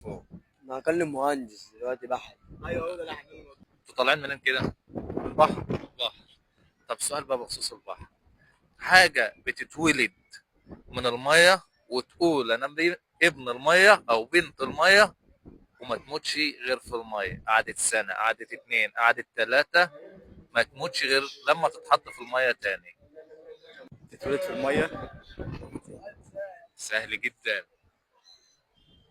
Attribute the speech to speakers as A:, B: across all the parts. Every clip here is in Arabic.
A: فوق.
B: انا هكلم مهندس دلوقتي بحر.
A: ايوه هو ده اللي احنا انتوا طالعين منين كده؟ من البحر. بحر. طب سؤال بقى بخصوص البحر. حاجة بتتولد من المية وتقول انا ابن المية او بنت المية، وما تموتش غير في المية، قعدت سنة، قعدت 2، قعدت 3، ما تموتش غير لما تتحط في المية تاني.
C: تتولد في الميه.
A: سهل جدا.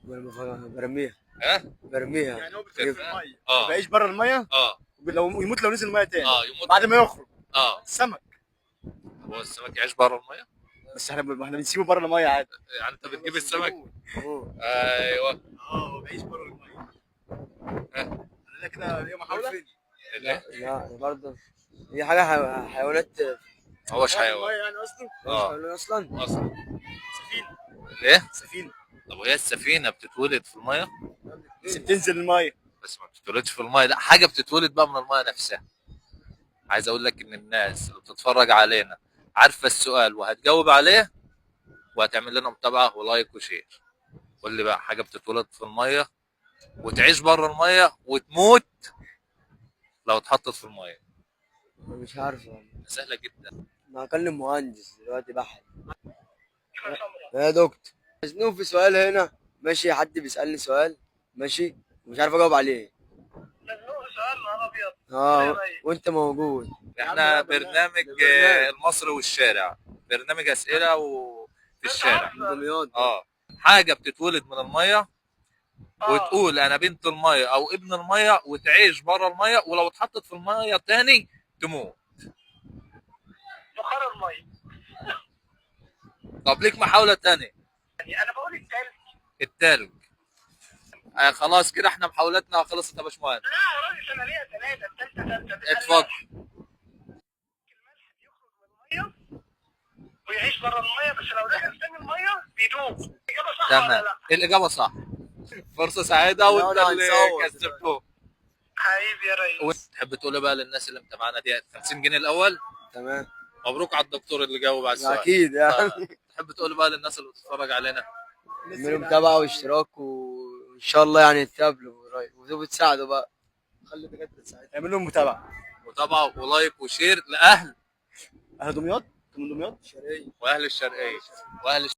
B: برميها.
A: ها؟
B: برميها.
C: يعني هو بيتولد في الميه
A: اه.
C: ما بيعيش بره الميه.
A: اه.
C: لو يموت لو نزل الميه تاني.
A: يموت
C: بعد ما يخرج.
A: اه.
C: السمك.
A: هو السمك يعيش بره المية؟
C: بس احنا بنسيبه بره الميه عادي.
A: يعني انت بتجيب السمك؟
B: أوه.
A: ايوه.
C: هو بيعيش بره الميه.
A: ها؟
C: ده كده هي محاوله.
A: ليه؟
B: لا برضه هي حاجة حيوانات.
A: هوش
C: في
A: حيوان.
C: الميه يعني اصلا.
A: اه.
B: حيوانات أصلا.
A: اصلا.
C: سفينه.
A: ليه؟
C: سفينه.
A: طب وهي السفينة بتتولد في المية؟
C: بس بتنزل الميه.
A: بس ما بتتولدش في المية، لا حاجة بتتولد بقى من المية نفسها. عايز اقول لك ان الناس اللي بتتفرج علينا عارفة السؤال وهتجاوب عليه، وهتعمل لنا متابعة ولايك وشير. قول لي بقى حاجة بتتولد في المية وتعيش بره المية وتموت لو اتحطت في المية.
B: مش عارف والله.
A: سهلة جدا.
B: انا هكلم مهندس دلوقتي بحر. يا دكتور، مزنوق في سؤال هنا. ماشي، حد بيسألني سؤال. ماشي، مش عارف اجاوب عليه.
C: مزنوق سؤال نهار ابيض.
B: وانت موجود.
A: احنا برنامج
B: برنامج.
A: المصري والشارع، برنامج اسئلة وفي الشارع.
B: دمياط.
A: حاجة بتتولد من المية وتقول انا بنت المية او ابن المية وتعيش بره المية، ولو اتحطت في المية تاني تموت.
C: بخار الميه.
A: طب ليك محاولة تانية.
C: يعني انا بقول التلج.
A: التلج. خلاص كده احنا محاولاتنا خلصت يا باشمهندس.
C: لا يا راجل انا ليا ثلاثه الثالثه ثالثه.
A: اتفضل.
C: الملح بيخرج من الميه ويعيش بره الميه، بس لو دخل تاني الميه بيدوب. الاجابه صح ولا
A: تمام،
C: لا؟
A: الإجابة صح. فرصة سعيدة وانت
B: لا،
A: اللي
B: هنصور
A: كسبته.
C: حبيبي يا ريس.
A: وانت تحب تقول بقى للناس اللي انت معانا دي 50 جنيه الأول؟
B: تمام.
A: مبروك على الدكتور اللي جاوب على السؤال.
B: اكيد يعني.
A: تحب تقول بقى للناس اللي بتتفرج علينا؟
B: اعملوا متابعة واشتراك، وان شاء الله يعني يتقابلوا قريب وتساعدوا بقى. خلي الدكاترة تساعدوا.
C: اعمل لهم متابعه.
A: متابعة ولايك وشير لأهل
C: اهل دمياط. من دمياط.
B: شرقية.
A: وأهل الشرقية وأهل